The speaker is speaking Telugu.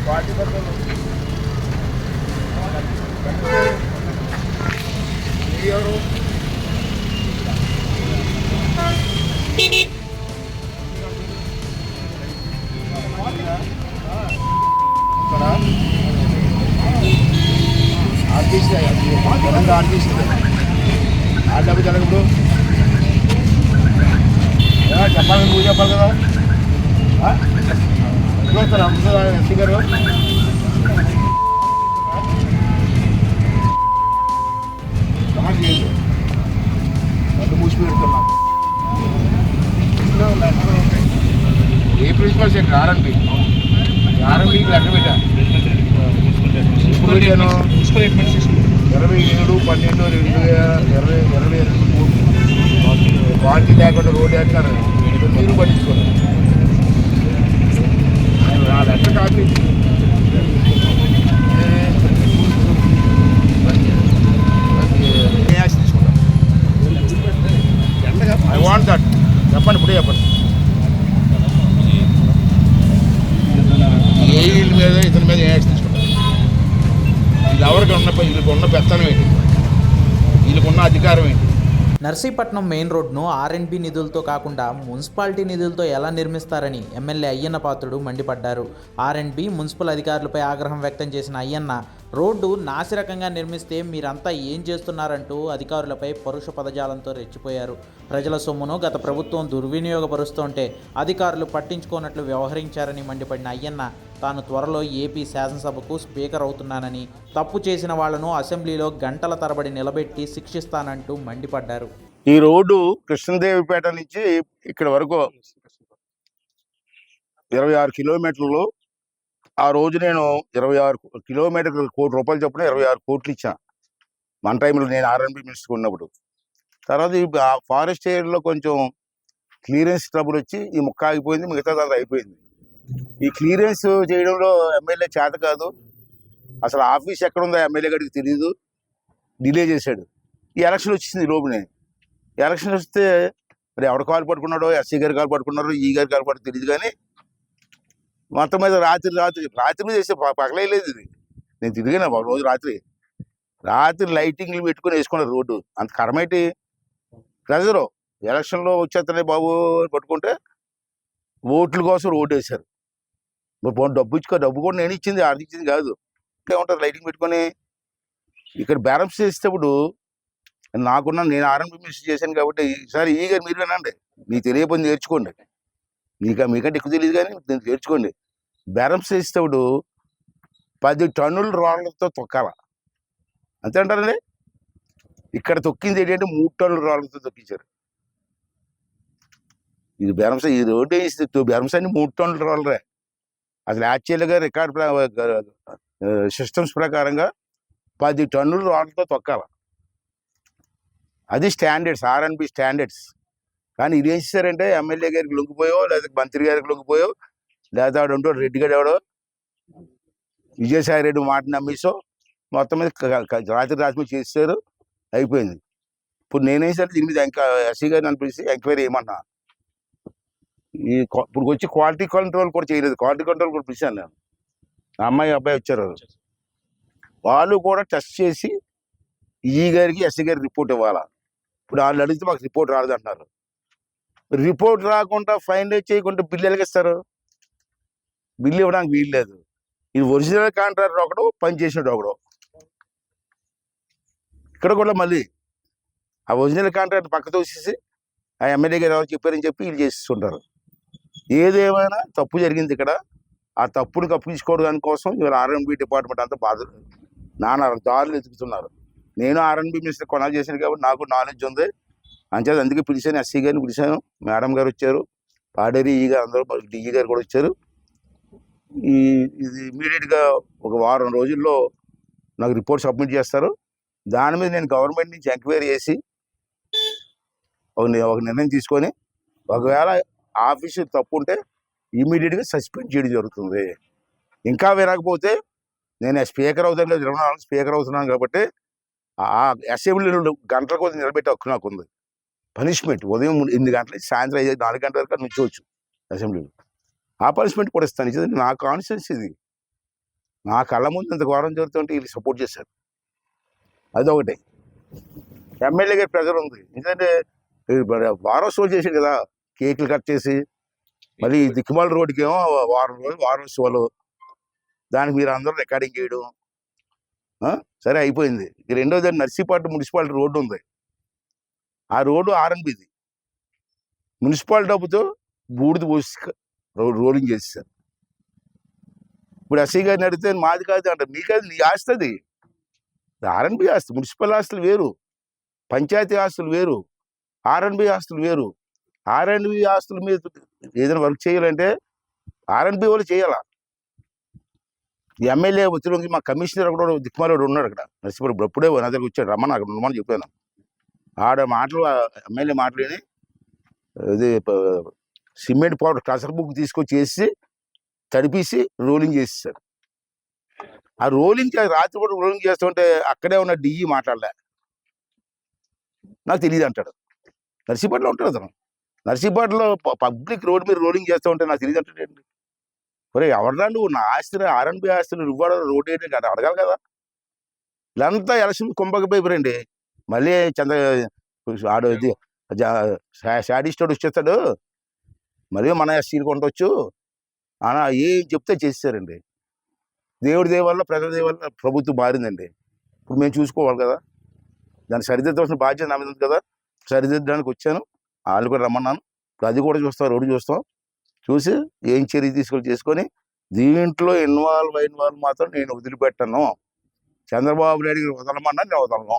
పార్టీ పడుతుంది ఎవరు ఆర్టీసీ ఆర్టీసీ ఆ డబ్బు జరగప్పుడు చెప్పాలి నువ్వు చెప్పాలి కదా చూస్తారా ఎస్సీ గారు కమెంట్ చేయండి నన్ను మూసి పెడుతున్నా ఏ ప్రిన్సిపల్ సెక్రటరీ ఆర్ఎంపీకి లెటర్ పెట్టా ఇప్పుడు పెట్టాను 27/12/2022 క్వాలిటీ లేకుండా రోడ్డు వేస్తారు మీరు పట్టించుకోండి నా లెటర్ కాపీ తీసుకుంటాను ఐ వాంట్ దట్ చెప్పండి ఇప్పుడే చెప్పండి ఏ వీళ్ళ మీద ఇతని మీద ఏ యాక్షన్ తీసుకుంటారు ఇది ఎవరికి వీళ్ళకి ఉన్న పెత్తనం ఏంటి వీళ్ళకున్న అధికారం ఏంటి నర్సీపట్నం మెయిన్ రోడ్ను ఆర్ఎండ్బి నిధులతో కాకుండా మున్సిపాలిటీ నిధులతో ఎలా నిర్మిస్తారని ఎమ్మెల్యే అయ్యన్న పాత్రుడు మండిపడ్డారు. ఆర్ఎండ్బి మున్సిపల్ అధికారులపై ఆగ్రహం వ్యక్తం చేసిన అయ్యన్న రోడ్డు నాసిరకంగా నిర్మిస్తే మీరంతా ఏం చేస్తున్నారంటూ అధికారులపై పరుష పదజాలంతో రెచ్చిపోయారు. ప్రజల సొమ్మును గత ప్రభుత్వం దుర్వినియోగపరుస్తుంటే అధికారులు పట్టించుకోనట్లు వ్యవహరించారని మండిపడిన అయ్యన్న తాను త్వరలో ఏపీ శాసనసభకు స్పీకర్ అవుతున్నానని, తప్పు చేసిన వాళ్లను అసెంబ్లీలో గంటల తరబడి నిలబెట్టి శిక్షిస్తానంటూ మండిపడ్డారు. ఈ రోడ్డు కృష్ణదేవిపేట నుంచి ఇక్కడ వరకు 26 కిలోమీటర్లు. ఆ రోజు నేను 26 కిలోమీటర్లు ₹1,00,00,000 చొప్పున 26 కోట్లు ఇచ్చాను మన టైంలో, నేను ఆర్ఎండ్బి మినిస్టర్ ఉన్నప్పుడు. తర్వాత ఈ ఫారెస్ట్ ఏరియాలో కొంచెం క్లియరెన్స్ ట్రబుల్ వచ్చి ఈ ముక్క ఆగిపోయింది, మిగతా దాంట్లో అయిపోయింది. ఈ క్లియరెన్స్ చేయడంలో ఎమ్మెల్యే చేత కాదు, అసలు ఆఫీస్ ఎక్కడ ఉందో ఎమ్మెల్యే గారికి తెలియదు, డిలే చేశాడు. ఈ ఎలక్షన్ వచ్చింది లోపునే. ఎలక్షన్ వస్తే మరి ఎవడు కాలు పట్టుకున్నాడో, ఎస్సీ గారు కాలు పట్టుకున్నారో, ఈ గారు కాలు పట్టుకు తెలియదు. కానీ మొత్తం మీద రాత్రి మీద చేస్తే పగలేదు ఇది. నేను తిరిగినా ఒక రోజు రాత్రి లైటింగ్లు పెట్టుకుని వేసుకున్నారు రోడ్డు. అంత కరమేటి ప్రజలు ఎలక్షన్లో వచ్చేస్తనే బాబు పట్టుకుంటే ఓట్ల కోసం రోడ్డు వేశారు. డబ్బు కూడా నేను ఇచ్చింది, అది ఇచ్చింది కాదు. ఏమంటారు లైటింగ్ పెట్టుకొని ఇక్కడ బ్యాలెన్స్ చేసేటప్పుడు నేను ఆర్ఎండ్బి మినిస్టర్ చేశాను కాబట్టి ఈసారి ఈ గారు మీరు వినండి, మీకు తెలియకపోతే నేర్చుకోండి. మీకంటే ఎక్కువ తెలియదు కానీ నేను నేర్చుకోండి. బ్యాలెన్స్ చేసేటప్పుడు 10 టన్నుల రోడ్లతో తొక్కాల, అంతే అంటారండి. ఇక్కడ తొక్కింది ఏంటంటే 3 టన్నుల రోడ్లతో తొక్కించారు. ఇది బ్యాలెన్స్, ఈ రోడ్డు వేసి బ్యాలెన్స్ అన్ని 3 టన్నుల రోడ్లరే. అసలు యాక్చువల్గా రికార్డ్ సిస్టమ్స్ ప్రకారంగా 10 టన్నుల రోడ్లతో తొక్కాల. అది స్టాండర్డ్స్, ఆర్ఎండ్బి స్టాండర్డ్స్. కానీ ఇది ఏం చేశారంటే ఎమ్మెల్యే గారికి లొంగిపోయో, లేదా మంత్రి గారికి లొంగిపోయో, లేదా ఆడుంటో రెడ్డి గారు ఎవడో విజయసాయి రెడ్డి మాట నమ్మేసో మొత్తం మీద రాత్రి చేశారు, అయిపోయింది. ఇప్పుడు నేనేం సరే దీని మీద ఎస్సీ గారిని అనిపిస్తే ఎంక్వైరీ చేయమన్నా. ఇప్పుడు వచ్చి క్వాలిటీ కంట్రోల్ కూడా చేయలేదు, క్వాలిటీ కంట్రోల్ కూడా పిలిచాను నేను. అబ్బాయి వచ్చారు, వాళ్ళు కూడా టెస్ట్ చేసి ఈ గారికి ఎస్సీ గారికి రిపోర్ట్ ఇవ్వాలా. ఇప్పుడు వాళ్ళు అడిగితే మాకు రిపోర్ట్ రాలేదంటున్నారు. రిపోర్ట్ రాకుండా ఫైనలైజ్ చేయకుండా బిల్లు ఎలాగిస్తారు? బిల్లు ఇవ్వడానికి వీలు లేదు. ఇది ఒరిజినల్ కాంట్రాక్టర్ ఒకడు, పని చేసినట్టు ఒకడు. ఇక్కడ కూడా మళ్ళీ ఆ ఒరిజినల్ కాంట్రాక్టర్ పక్క తోసేసి ఆ ఎమ్మెల్యే గారు ఎవరు చెప్పారని చెప్పి వీళ్ళు చేస్తుంటారు. ఏదేమైనా తప్పు జరిగింది ఇక్కడ. ఆ తప్పును కప్పించుకోవడం కోసం ఇవాళ ఆర్ఎండ్బి డిపార్ట్మెంట్ అంతా నానా దారులు ఎదుగుతున్నారు. నేను ఆర్ఎండ్బి మినిస్టర్ కొనాలి చేశాను కాబట్టి నాకు నాలెడ్జ్ ఉంది. అంచేది అందుకే పిలిచాను, ఎస్సీ గారిని పిలిచాను, మేడం గారు వచ్చారు, పాడేరి ఈ గారు, అందరూ డిఈ గారు కూడా వచ్చారు. ఇది ఇమీడియట్గా ఒక వారం రోజుల్లో నాకు రిపోర్ట్ సబ్మిట్ చేస్తారు. దాని మీద నేను గవర్నమెంట్ నుంచి ఎంక్వైరీ చేసి ఒక నిర్ణయం తీసుకొని, ఒకవేళ ఆఫీసు తప్పు ఉంటే ఇమీడియట్గా సస్పెండ్ చేయడం జరుగుతుంది. ఇంకా వినకపోతే నేను స్పీకర్ అవుతాను, 24 స్పీకర్ అవుతున్నాను కాబట్టి ఆ అసెంబ్లీలో గంటల కొద్ది నిలబెట్టే హక్కు నాకు ఉంది. పనిష్మెంట్ ఉదయం 8 గంటల సాయంత్రం 4 గంటల వరకు నుంచోవచ్చు అసెంబ్లీలో. ఆ పనిష్మెంట్ కూడా ఇస్తాను. ఇది నా కాన్స్టిట్యూన్సీ, ఇది నా కళ్ళ ముందు ఇంత ఘోరం జరుగుతుంటే వీళ్ళు సపోర్ట్ చేశారు. అదొకటి. ఎమ్మెల్యే గారి ప్రెజర్ ఉంది. ఎందుకంటే వారోత్సవాలు చేశారు కదా, కేకులు కట్ చేసి, మళ్ళీ దిక్కుమాల రోడ్డుకి ఏమో వారం రోజులు వారోత్సవాలు, దానికి మీరు అందరూ రికార్డింగ్ చేయడం. సరే అయిపోయింది. రెండోది నర్సీపట్నం మున్సిపాలిటీ రోడ్డు ఉంది. ఆ రోడ్డు ఆర్ఎన్బిది. మున్సిపాలిటీ డబ్బుతో బూడిద పోసి రోలింగ్ చేసేసారు. ఇప్పుడు ఎస్ఐ గారిని అడిగితే మాది కాదు అంటారు. మీకాదు, నీ ఆస్తి అది. ఆర్ఎన్బి ఆస్తి. మున్సిపల్ ఆస్తులు వేరు, పంచాయతీ ఆస్తులు వేరు, ఆర్ఎన్బి ఆస్తులు వేరు. ఆర్ఎన్బి ఆస్తుల మీద ఏదైనా వర్క్ చేయాలంటే ఆర్ఎన్బి వాళ్ళు చేయాలా. ఎమ్మెల్యే ఒత్తిడి మా కమిషనర్ కూడా దిక్కుమాలోడు ఉన్నాడు అక్కడ నర్సీపట్నం. ఇప్పుడు ఎప్పుడే నా దగ్గర వచ్చాడు, రమ్మని అక్కడ ఉండమని చెప్పాను. ఆడ మాటలు ఎమ్మెల్యే మాటలేని ఇది సిమెంట్ పౌడర్ కసర బుక్ తీసుకొచ్చి వేసి తడిపేసి రోలింగ్ చేసేసారు. ఆ రోలింగ్ రాత్రి కూడా రోలింగ్ చేస్తుంటే అక్కడే ఉన్న డిఈ మాట్లాడలే, నాకు తెలియదు అంటాడు. నర్సీపట్నంలో ఉంటాడు అతను. నర్సీపట్నంలో పబ్లిక్ రోడ్ మీద రోలింగ్ చేస్తూ ఉంటే నాకు తెలియదు అంటాడండి. మరి ఎవరన్నా నువ్వు నా ఆస్తిని ఆర్ఎన్బి ఆస్తులు ఇవ్వడం రోడ్ వేయడం కదా అడగాలి కదా. ఇలాంతా ఎలక్షన్ కుంభకపోయిపోరండి. మళ్ళీ ఆడు శాడిస్టోడు వచ్చేస్తాడు, మళ్ళీ మన ఎస్సీలు కొంటవచ్చు అలా ఏం చెప్తే చేసేసారండి. దేవుడి దేవల్ల ప్రజల దేవల్ల ప్రభుత్వం మారిందండి. ఇప్పుడు మేము చూసుకోవాలి కదా, దాన్ని సరిదిద్దవలసిన బాధ్యత నా మీద ఉంది కదా. సరిదిద్దడానికి వచ్చాను, వాళ్ళు కూడా రమ్మన్నాను. ఇప్పుడు అది కూడా చూస్తాం, రోడ్డు చూస్తాం. చూసి ఏం చర్య చేసుకొని దీంట్లో ఇన్వాల్వ్ అయిన వాళ్ళు మాత్రం నేను వదిలిపెట్టను. చంద్రబాబు నాయుడు గారు వదలమన్నా నేను వదలను.